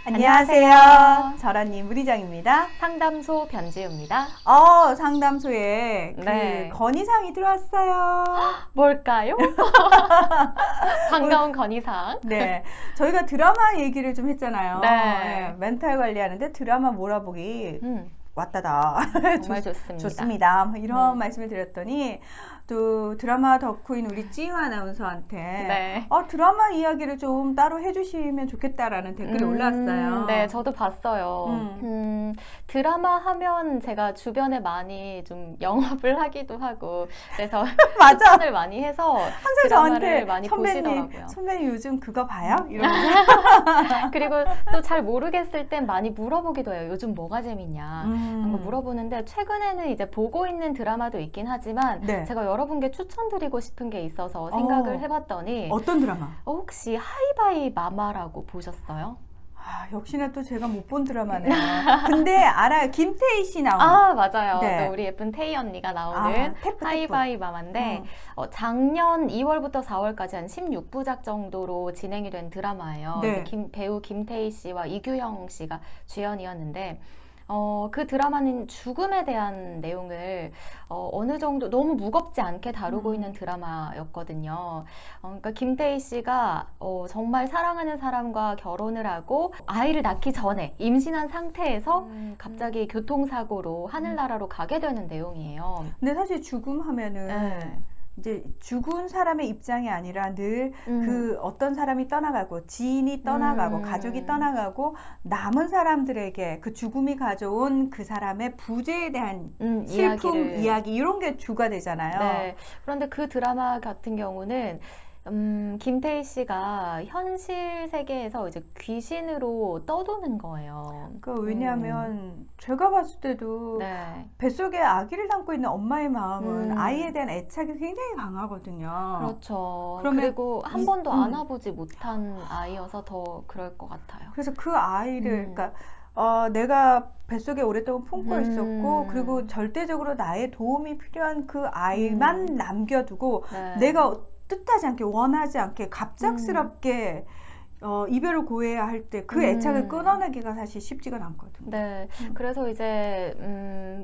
안녕하세요. 저런님 문희정입니다. 상담소 변지우입니다. 상담소에 네. 건의사항이 들어왔어요. 뭘까요? 반가운 건의사항. 네, 저희가 드라마 얘기를 좀 했잖아요. 네. 멘탈 관리하는데 드라마 몰아보기 왔다다. 정말 좋습니다. 좋습니다. 이런 말씀을 드렸더니 또 드라마 덕후인 우리 찌유 아나운서한테 네. 드라마 이야기를 좀 따로 해주시면 좋겠다라는 댓글이 올라왔어요. 네, 저도 봤어요. 드라마 하면 제가 주변에 많이 좀 영업을 하기도 하고 그래서 맞아. 추천을 많이 해서 항상 드라마를 저한테 많이 보시더라고요. 선배님 요즘 그거 봐요? 이러면서 그리고 또 잘 모르겠을 땐 많이 물어보기도 해요. 요즘 뭐가 재밌냐 한거 물어보는데 최근에는 이제 보고 있는 드라마도 있긴 하지만 네. 제가 여러분께 추천드리고 싶은 게 있어서 생각을 해봤더니 어떤 드라마? 혹시 하이바이 마마라고 보셨어요? 역시나 또 제가 못 본 드라마네요. 근데 알아요. 김태희 씨 나오는. 맞아요. 네. 또 우리 예쁜 태희 언니가 나오는 태프. 하이바이 마마인데 작년 2월부터 4월까지 한 16부작 정도로 진행이 된 드라마예요. 네. 배우 김태희 씨와 이규형 씨가 주연이었는데 그 드라마는 죽음에 대한 내용을 어느 정도 너무 무겁지 않게 다루고 있는 드라마였거든요. 그러니까 김태희 씨가 정말 사랑하는 사람과 결혼을 하고 아이를 낳기 전에 임신한 상태에서 갑자기 교통사고로 하늘나라로 가게 되는 내용이에요. 근데 사실 죽음 하면은 네. 이제 죽은 사람의 입장이 아니라 늘 그 어떤 사람이 떠나가고 지인이 떠나가고 가족이 떠나가고 남은 사람들에게 그 죽음이 가져온 그 사람의 부재에 대한 슬픔 이야기 이런 게 주가 되잖아요. 네. 그런데 그 드라마 같은 경우는 김태희 씨가 현실 세계에서 이제 귀신으로 떠도는 거예요. 왜냐하면 제가 봤을 때도 네. 뱃속에 아기를 담고 있는 엄마의 마음은 아이에 대한 애착이 굉장히 강하거든요. 그렇죠. 그러면 그리고 한 번도 안아보지 못한 아이여서 더 그럴 것 같아요. 그래서 그 아이를 그러니까 내가 뱃속에 오랫동안 품고 있었고 그리고 절대적으로 나의 도움이 필요한 그 아이만 남겨두고 네. 내가 뜻하지 않게 원하지 않게 갑작스럽게 이별을 고해야 할 때 그 애착을 끊어내기가 사실 쉽지가 않거든요. 네, 그래서 이제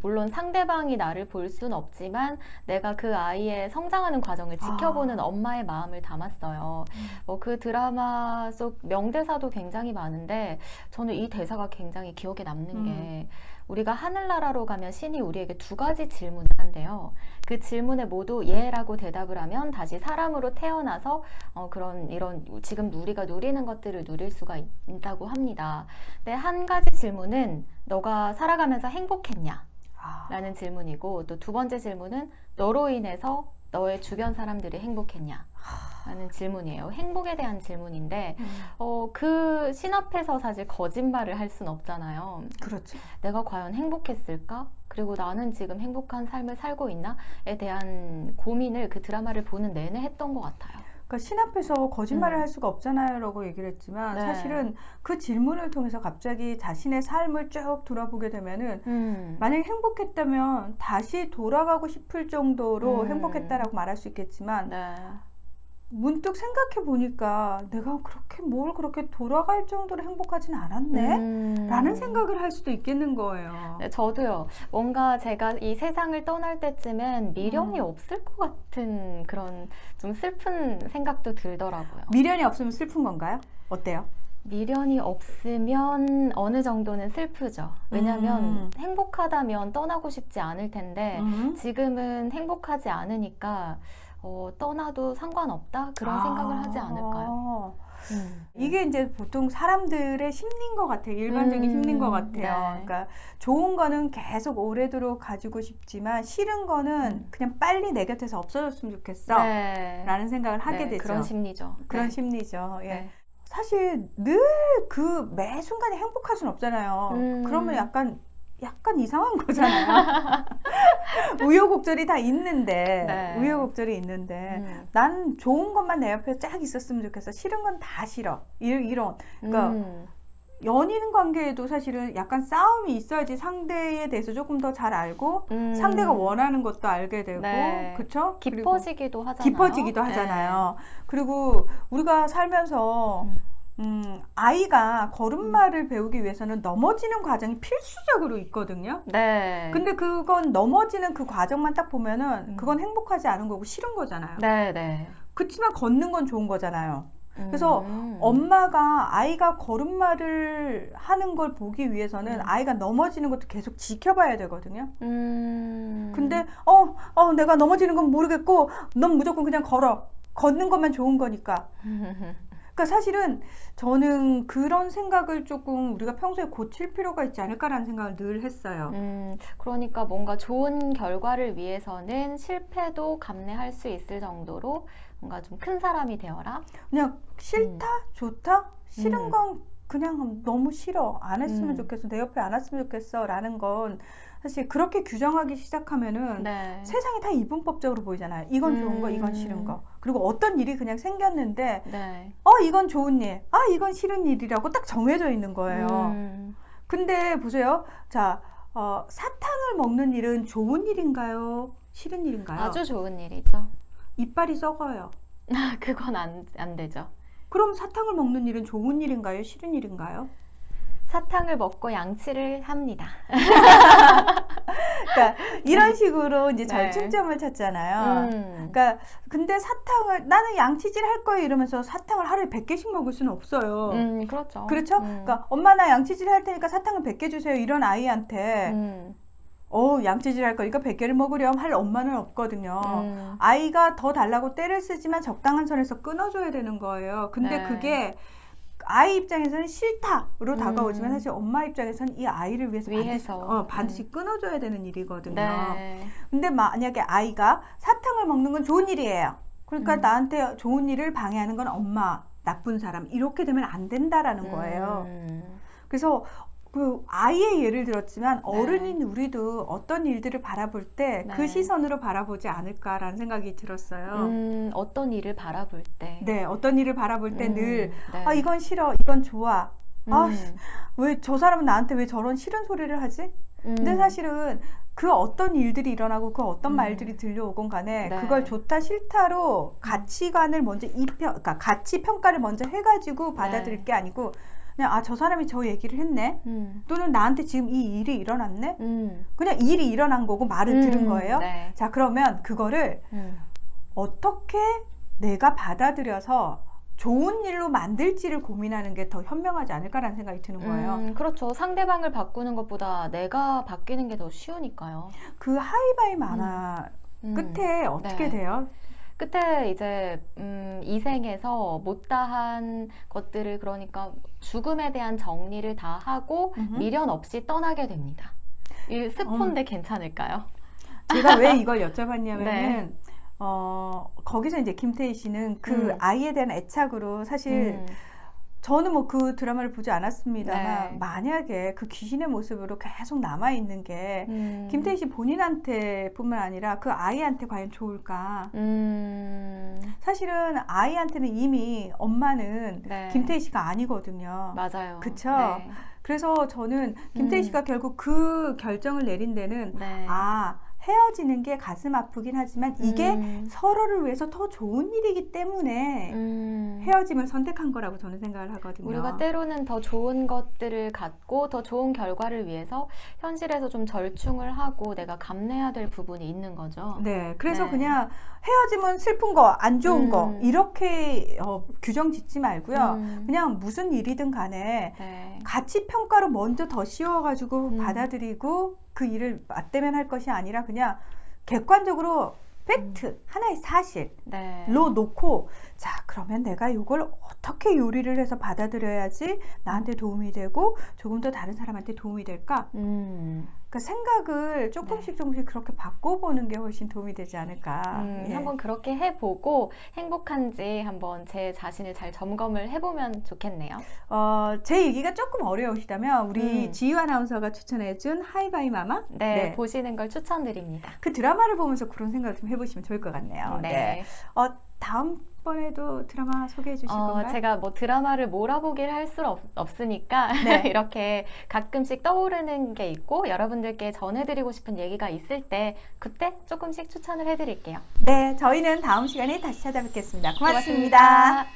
물론 상대방이 나를 볼 순 없지만 내가 그 아이의 성장하는 과정을 지켜보는 엄마의 마음을 담았어요. 그 드라마 속 명대사도 굉장히 많은데 저는 이 대사가 굉장히 기억에 남는 게 우리가 하늘나라로 가면 신이 우리에게 두 가지 질문을 한대요. 그 질문에 모두 예라고 대답을 하면 다시 사람으로 태어나서 이런 지금 우리가 누리는 것들을 누릴 수가 있다고 합니다. 근데 한 가지 질문은 너가 살아가면서 행복했냐? 라는 질문이고 또 두 번째 질문은 너로 인해서 너의 주변 사람들이 행복했냐? 라는 질문이에요. 행복에 대한 질문인데 그 신 앞에서 사실 거짓말을 할 순 없잖아요. 그렇죠. 내가 과연 행복했을까? 그리고 나는 지금 행복한 삶을 살고 있나?에 대한 고민을 그 드라마를 보는 내내 했던 것 같아요. 그러니까 신 앞에서 거짓말을 할 수가 없잖아요 라고 얘기를 했지만 네. 사실은 그 질문을 통해서 갑자기 자신의 삶을 쭉 돌아보게 되면은 만약에 행복했다면 다시 돌아가고 싶을 정도로 행복했다라고 말할 수 있겠지만 네. 문득 생각해 보니까 내가 뭘 그렇게 돌아갈 정도로 행복하진 않았네? 라는 생각을 할 수도 있겠는 거예요. 네, 저도요. 뭔가 제가 이 세상을 떠날 때쯤엔 미련이 없을 것 같은 그런 좀 슬픈 생각도 들더라고요. 미련이 없으면 슬픈 건가요? 어때요? 미련이 없으면 어느 정도는 슬프죠. 왜냐하면 행복하다면 떠나고 싶지 않을 텐데 지금은 행복하지 않으니까 떠나도 상관없다? 그런 생각을 하지 않을까요? 이게 이제 보통 사람들의 심리인 것 같아요. 일반적인 심리인 것 같아요. 네. 그러니까 좋은 거는 계속 오래도록 가지고 싶지만 싫은 거는 그냥 빨리 내 곁에서 없어졌으면 좋겠어. 네. 라는 생각을 하게 되죠. 그런 심리죠. 그런 네. 심리죠. 예. 네. 사실 늘 매 순간에 행복할 순 없잖아요. 그러면 약간 이상한 거잖아요. 우여곡절이 다 있는데, 네. 우여곡절이 있는데, 난 좋은 것만 내 옆에 쫙 있었으면 좋겠어. 싫은 건 다 싫어. 이런. 그러니까, 연인 관계에도 사실은 약간 싸움이 있어야지 상대에 대해서 조금 더 잘 알고, 상대가 원하는 것도 알게 되고, 네. 그쵸? 깊어지기도 하잖아요. 깊어지기도 하잖아요. 그리고 우리가 살면서 아이가 걸음마를 배우기 위해서는 넘어지는 과정이 필수적으로 있거든요. 네. 근데 그건 넘어지는 그 과정만 딱 보면은 그건 행복하지 않은 거고 싫은 거잖아요. 네, 네. 그치만 걷는 건 좋은 거잖아요. 그래서 엄마가 아이가 걸음마를 하는 걸 보기 위해서는 아이가 넘어지는 것도 계속 지켜봐야 되거든요. 근데 내가 넘어지는 건 모르겠고 넌 무조건 그냥 걸어. 걷는 것만 좋은 거니까. 그러니까 사실은 저는 그런 생각을 조금 우리가 평소에 고칠 필요가 있지 않을까라는 생각을 늘 했어요. 그러니까 뭔가 좋은 결과를 위해서는 실패도 감내할 수 있을 정도로 뭔가 좀 큰 사람이 되어라. 그냥 싫다, 좋다, 싫은 건 그냥 너무 싫어. 안 했으면 좋겠어. 내 옆에 안 왔으면 좋겠어. 라는 건 사실 그렇게 규정하기 시작하면은 네. 세상이 다 이분법적으로 보이잖아요. 이건 좋은 거, 이건 싫은 거. 그리고 어떤 일이 그냥 생겼는데 네. 이건 좋은 일, 이건 싫은 일이라고 딱 정해져 있는 거예요. 근데 보세요. 자, 사탕을 먹는 일은 좋은 일인가요? 싫은 일인가요? 아주 좋은 일이죠. 이빨이 썩어요. 그건 안 되죠. 그럼 사탕을 먹는 일은 좋은 일인가요? 싫은 일인가요? 사탕을 먹고 양치를 합니다. 그러니까 이런 식으로 이제 네. 절충점을 찾잖아요. 그러니까 근데 사탕을 나는 양치질 할 거예요 이러면서 사탕을 하루에 100개씩 먹을 수는 없어요. 그렇죠. 그렇죠? 그러니까 엄마 나 양치질 할 테니까 사탕을 100개 주세요 이런 아이한테 양치질 할 거니까 100개를 먹으렴 할 엄마는 없거든요. 아이가 더 달라고 떼를 쓰지만 적당한 선에서 끊어줘야 되는 거예요. 근데 네. 그게 아이 입장에서는 싫다로 다가오지만 사실 엄마 입장에서는 이 아이를 위해서 반드시 끊어줘야 되는 일이거든요. 네. 근데 만약에 아이가 사탕을 먹는 건 좋은 일이에요. 그러니까 나한테 좋은 일을 방해하는 건 엄마, 나쁜 사람 이렇게 되면 안 된다라는 거예요. 그래서 그 아이의 예를 들었지만 어른인 우리도 어떤 일들을 바라볼 때 그 시선으로 바라보지 않을까라는 생각이 들었어요. 어떤 일을 바라볼 때. 네, 어떤 일을 바라볼 때 늘 네. 이건 싫어, 이건 좋아. 왜 저 사람은 나한테 왜 저런 싫은 소리를 하지? 근데 사실은 그 어떤 일들이 일어나고 그 어떤 말들이 들려오건 간에 네. 그걸 좋다 싫다로 가치관을 먼저 그러니까 가치 평가를 먼저 해가지고 받아들일 게 아니고 그냥 저 사람이 저 얘기를 했네 또는 나한테 지금 이 일이 일어났네 그냥 일이 일어난 거고 말을 들은 거예요. 네. 자 그러면 그거를 어떻게 내가 받아들여서 좋은 일로 만들지를 고민하는 게 더 현명하지 않을까라는 생각이 드는 거예요. 그렇죠. 상대방을 바꾸는 것보다 내가 바뀌는 게 더 쉬우니까요. 그 하이바이 만화 끝에 어떻게 네. 돼요? 끝에 이제 이 생에서 못다한 것들을 그러니까 죽음에 대한 정리를 다 하고 미련 없이 떠나게 됩니다. 이 스폰데 괜찮을까요? 제가 왜 이걸 여쭤봤냐면은 거기서 이제 김태희 씨는 그 아이에 대한 애착으로 사실 저는 뭐 그 드라마를 보지 않았습니다만 네. 만약에 그 귀신의 모습으로 계속 남아있는 게 김태희 씨 본인한테 뿐만 아니라 그 아이한테 과연 좋을까? 사실은 아이한테는 이미 엄마는 네. 김태희 씨가 아니거든요. 맞아요. 그쵸? 네. 그래서 저는 김태희 씨가 결국 그 결정을 내린 데는 네. 헤어지는 게 가슴 아프긴 하지만 이게 서로를 위해서 더 좋은 일이기 때문에 헤어짐을 선택한 거라고 저는 생각을 하거든요. 우리가 때로는 더 좋은 것들을 갖고 더 좋은 결과를 위해서 현실에서 좀 절충을 하고 내가 감내해야 될 부분이 있는 거죠. 네, 그래서 네. 그냥 헤어짐은 슬픈 거, 안 좋은 거 이렇게 규정 짓지 말고요. 그냥 무슨 일이든 간에 네. 가치 평가로 먼저 더 씌워가지고 받아들이고 그 일을 맞대면 할 것이 아니라 그냥 객관적으로 팩트, 하나의 사실로 네. 놓고 자 그러면 내가 이걸 어떻게 요리를 해서 받아들여야지 나한테 도움이 되고 조금 더 다른 사람한테 도움이 될까? 그러니까 생각을 조금씩 조금씩 그렇게 바꿔보는 게 훨씬 도움이 되지 않을까. 예. 한번 그렇게 해보고 행복한지 한번 제 자신을 잘 점검을 해보면 좋겠네요. 제 얘기가 조금 어려우시다면 우리 지유 아나운서가 추천해준 하이바이 마마 네, 보시는 걸 추천드립니다. 그 드라마를 보면서 그런 생각을 좀 해보시면 좋을 것 같네요. 네. 다음번에도 드라마 소개해 주실 건가요? 제가 뭐 드라마를 몰아보기를 할 수 없으니까 네. 이렇게 가끔씩 떠오르는 게 있고 여러분들께 전해드리고 싶은 얘기가 있을 때 그때 조금씩 추천을 해드릴게요. 네, 저희는 다음 시간에 다시 찾아뵙겠습니다. 고맙습니다. 고맙습니다.